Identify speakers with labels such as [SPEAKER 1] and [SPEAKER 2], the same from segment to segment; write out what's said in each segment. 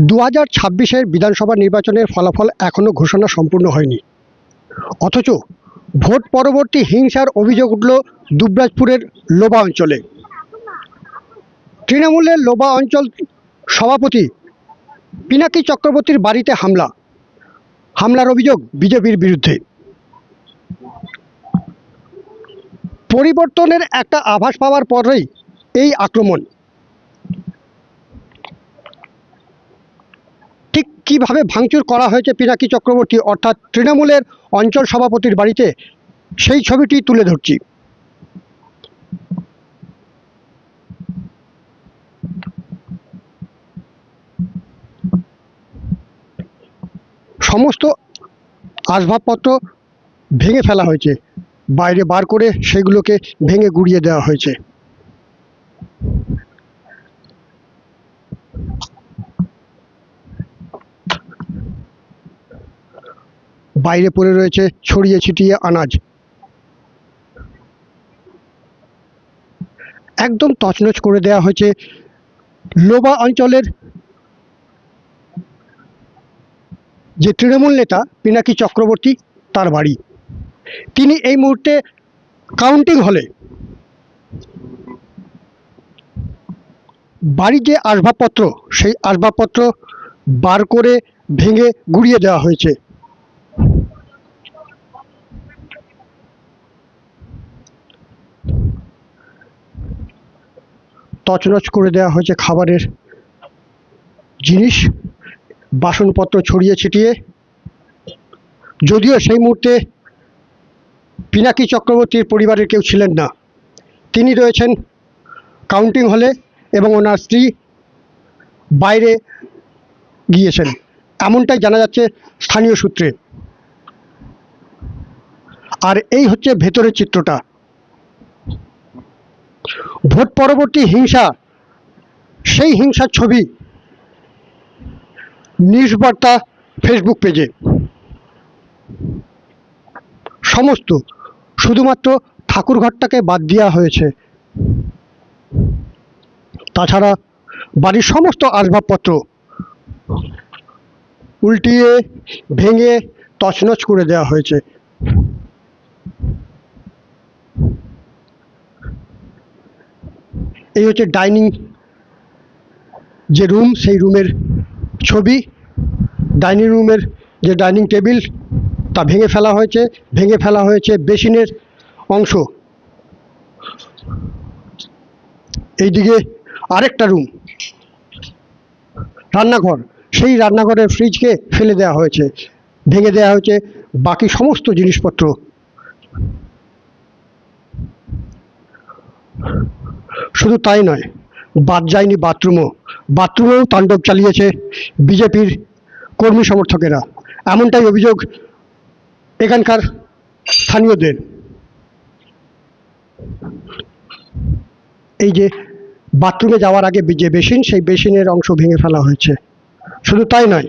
[SPEAKER 1] 2026-এর বিধানসভা নির্বাচনের ফলাফল এখনো ঘোষণা সম্পূর্ণ হয়নি, অথচ ভোট পরবর্তী হিংসার অভিযোগ উঠল দুবরাজপুরের লোবা অঞ্চলে। তৃণমূলের লোবা অঞ্চল সভাপতি পিনাকি চক্রবর্তীর বাড়িতে হামলার অভিযোগ বিজেপির বিরুদ্ধে। পরিবর্তনের একটা আভাস পাওয়ার পরেই এই আক্রমণ। ঠিক কিভাবে ভাঙচুর করা হয়েছে পিনাকি চক্রবর্তী অর্থাৎ তৃণমূলের অঞ্চল সভাপতির বাড়িতে, সেই ছবিটি তুলে ধরছি। সমস্ত আসবাবপত্র ভেঙে ফেলা হয়েছে, বাইরে বার করে সেগুলোকে ভেঙে গুঁড়িয়ে দেওয়া হয়েছে। বাইরে পড়ে রয়েছে ছড়িয়ে ছিটিয়ে আনাজ, একদম তছনছ করে দেওয়া হয়েছে লোবা অঞ্চলের যে তৃণমূল নেতা পিনাকি চক্রবর্তী তার বাড়ি। তিনি এই মুহূর্তে কাউন্টিং হলে বাড়ির যে আসবাবপত্র সেই আসবাবপত্র বার করে ভেঙে গুঁড়িয়ে দেওয়া হয়েছে। তছনছ করে দেওয়া হয়েছে খাবারের জিনিস, বাসনপত্র ছড়িয়ে ছিটিয়ে। যদিও সেই মুহূর্তে পিনাকি চক্রবর্তীর পরিবারের কেউ ছিলেন না, তিনি রয়েছেন কাউন্টিং হলে এবং ওনার স্ত্রী বাইরে গিয়েছেন, এমনটাই জানা যাচ্ছে স্থানীয় সূত্রে। আর এই হচ্ছে ভেতরের চিত্রটা। ভোট পরবর্তী হিংসা, সেই হিংসার ছবি নিউজ বার্তা ফেসবুক পেজে। সমস্ত শুধুমাত্র ঠাকুরঘরটাকে বাদ দেওয়া হয়েছে, তাছাড়া বাড়ির সমস্ত আসবাবপত্র উল্টিয়ে ভেঙে তছনছ করে দেওয়া হয়েছে। এই হচ্ছে ডাইনিং যে রুম, সেই রুমের ছবি। ডাইনিং রুমের যে ডাইনিং টেবিল তা ভেঙে ফেলা হয়েছে বেসিনের অংশ। এইদিকে আরেকটা রুম, রান্নাঘর, সেই রান্নাঘরের ফ্রিজকে ফেলে দেওয়া হয়েছে, ভেঙে দেওয়া হয়েছে বাকি সমস্ত জিনিসপত্র। শুধু তাই নয়, বাদ যায়নি বাথরুমেও তাণ্ডব চালিয়েছে বিজেপির কর্মী সমর্থকেরা, এমনটাই অভিযোগ এখানকার স্থানীয়দের। এই যে বাথরুমে যাওয়ার আগে যে বেসিন, সেই বেসিনের অংশ ভেঙে ফেলা হয়েছে। শুধু তাই নয়,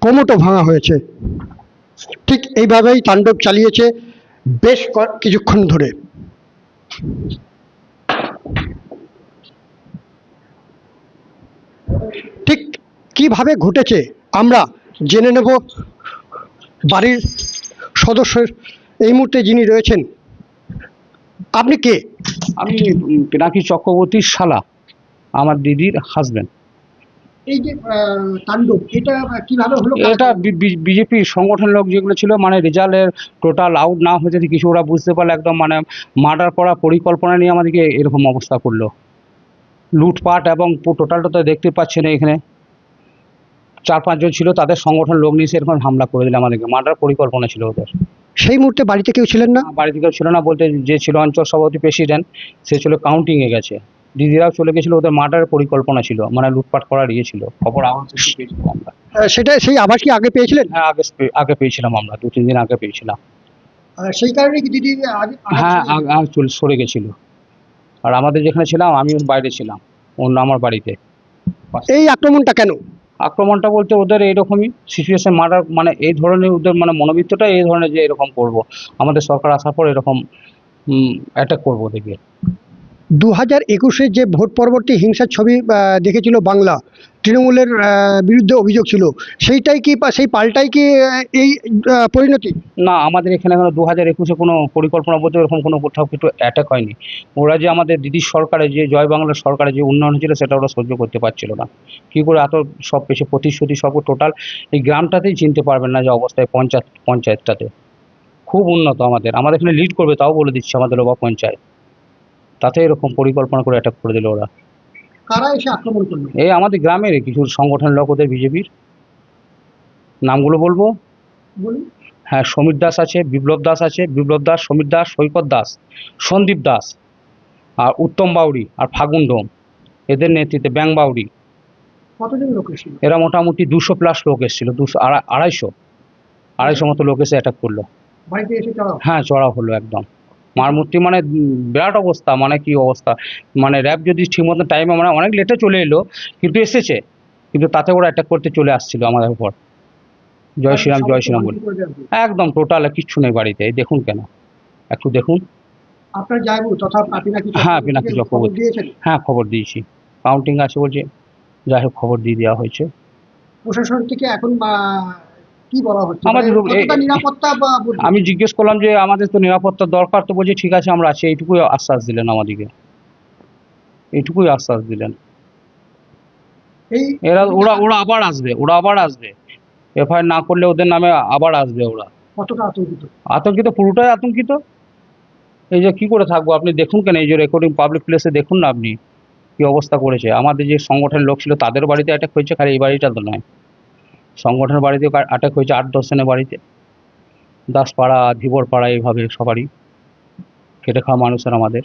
[SPEAKER 1] কোমোটও ভাঙা হয়েছে। ঠিক এইভাবেই তাণ্ডব চালিয়েছে বেশ কিছুক্ষণ ধরে। ঠিক কিভাবে ঘটেছে আমরা জেনে নেব বাড়ির সদস্যের এই মুহূর্তে যিনি রয়েছেন। আপনি কে?
[SPEAKER 2] আমি পিনাকি চক্রবর্তীর শালা, আমার দিদির হাজবেন্ড।
[SPEAKER 1] এই যে তাণ্ডব, এটা কিভাবে হলো?
[SPEAKER 2] এটা বিজেপি সংগঠন লোক যেগুলো ছিল, মানে রেজাল্টের টোটাল আউট না হয়ে যদি কিছু ওরা বুঝতে পারলে একদম মানে মার্ডার করার পরিকল্পনা নিয়ে আমাদেরকে এরকম অবস্থা করলো। লুটপাট এবং টোটালটা তো দেখতে পাচ্ছেন, এখানে 4-5 জন ছিল, তাদের সংগঠন লোক নিয়ে এরকম হামলা করে দিলে আমাদেরকে। মার্ডার পরিকল্পনা ছিল ওদের।
[SPEAKER 1] সেই মুহূর্তে বাড়িতে কেউ ছিলেন না?
[SPEAKER 2] বাড়িতে কেউ ছিল না বলতে, যে ছিল অঞ্চল সভাপতি প্রেসিডেন্ট, সে ছিল কাউন্টিংয়ে গেছে। দিদিরাও চলে গেছিলো, ওদের মার্ডারের পরিকল্পনা ছিল, মানে লুটপাট করার ইয়ে ছিল। খবর আওয়াজ পেয়েছিলাম আমরা।
[SPEAKER 1] সেটা সেই আভাস কি আগে পেয়েছিলেন?
[SPEAKER 2] হ্যাঁ, আগে পেয়েছিলাম আমরা, 2-3 দিন আগে পেয়েছিলাম।
[SPEAKER 1] সেই কারণে কি দিদি?
[SPEAKER 2] হ্যাঁ, সরে গেছিল। আর আমাদের যেখানে ছিলাম, আমি বাইরে ছিলাম, অন্য আমার বাড়িতে।
[SPEAKER 1] এই আক্রমণটা কেন?
[SPEAKER 2] আক্রমণটা বলতে ওদের এইরকমই সিচুয়েশন, মার্ডার, মানে এই ধরনের ওদের মানে মনোবৃত্তটা এই ধরনের, যে এরকম করব, আমাদের সরকার আসার পর এরকম অ্যাটাক করবো ওদেরকে।
[SPEAKER 1] 2021-এ যে ভোট পরবর্তী হিংসার ছবি দেখেছিল বাংলা, তৃণমূলের বিরুদ্ধে অভিযোগ ছিল, সেইটাই কি সেই পাল্টাই কি এই পরিণতি?
[SPEAKER 2] না, আমাদের এখানে এখনো 2021-এ কোনো পরিকল্পনা বলতে এরকম কোনো কোথাও কিছু অ্যাটাক হয়নি। ওরা যে আমাদের দিদির সরকারে যে জয় বাংলার সরকারে যে উন্নয়ন হয়েছিল সেটা ওরা সহ্য করতে পারছিল না। কী করে এত সব পেছে প্রতিশ্রুতি সব টোটাল এই গ্রামটাতেই চিনতে পারবেন না যে অবস্থায় পঞ্চায়েতটাতে খুব উন্নত আমাদের এখানে লিড করবে তাও বলে দিচ্ছে আমাদের ওবা পঞ্চায়েত, তাতে এরকম পরিকল্পনা করে অ্যাটাক করে দিল ওরা।
[SPEAKER 1] কারা এসে আক্রমণ করলো?
[SPEAKER 2] এই আমাদের গ্রামের কিছু সংগঠনের লোক ওদের বিজেপির, নামগুলো বলবো?
[SPEAKER 1] বলুন।
[SPEAKER 2] হ্যাঁ, সমীর দাস আছে, বিপ্লব দাস আছে, বিপ্লব দাস, সমীর দাস, সৈকত দাস, সন্দীপ দাস আর উত্তম বাউরি আর ফাগুন ডোম, এদের নেতৃত্বে ব্যাং বাউরি।
[SPEAKER 1] কতজন লোক এসেছিল?
[SPEAKER 2] এরা মোটামুটি 200+ লোক এসেছিল, 200 250 মতো লোক এসে অ্যাটাক করলো।
[SPEAKER 1] বাড়িতে এসে চড়াও?
[SPEAKER 2] হ্যাঁ, চড়া হলো একদম মারমূর্তি, মানে বিরাট অবস্থা, মানে কি অবস্থা, মানে র্যাব যদি ঠিক মতো টাইমে, মানে অনেক লেটে চলে এলো কিন্তু এসেছে, কিন্তু তাতে ওরা অ্যাটাক করতে চলে আসছিল আমাদের উপর। জয় শ্রীরাম, জয় শ্রীরাম বলে একদম টোটাল কিচ্ছু নেই বাড়িতে। এই দেখুন, কেন একটু দেখুন।
[SPEAKER 1] আপনার জায়গু তথা পিনাকি
[SPEAKER 2] হ্যাঁ, পিনাকি চক্রবর্তী,
[SPEAKER 1] দিয়েছেন?
[SPEAKER 2] হ্যাঁ খবর দিয়েছি, কাউন্টিং আছে বলছে, যাই হোক খবর দিয়ে দেওয়া হয়েছে।
[SPEAKER 1] প্রশাসন থেকে এখন কি বলা হচ্ছে?
[SPEAKER 2] আমাদের
[SPEAKER 1] কতটা নিরাপত্তা
[SPEAKER 2] আমি জিজ্ঞেস করলাম যে আমাদের তো নিরাপত্তার দরকার, তো বলছে ঠিক আছে আমরা আছি, এইটুকুই আশ্বাস দিলেন আমাদেরকে, এইটুকুই আশ্বাস দিলেন।
[SPEAKER 1] এই
[SPEAKER 2] ওরা আবার আসবে এফআইআর না করলে ওদের নামে আবার আসবে ওরা।
[SPEAKER 1] কতটা আতঙ্কিত?
[SPEAKER 2] আতঙ্কিত, পুরোটাই আতঙ্কিত। এই যে কি করে থাকবো, আপনি দেখুন কেন, এই যে রেকর্ডিং পাবলিক প্লেসে দেখুন না আপনি কি অবস্থা করেছে। আমাদের যে সংগঠনের লোক ছিল তাদের বাড়িতে অ্যাটাক হয়েছে, খালি এই বাড়িটা তো নয়, সংগঠনের বাড়িতেও অ্যাটাক হয়েছে 8-10 জনের বাড়িতে, দাসপাড়া, ধীবরপাড়া, এইভাবে সবারই খেটে খাওয়া মানুষের আমাদের।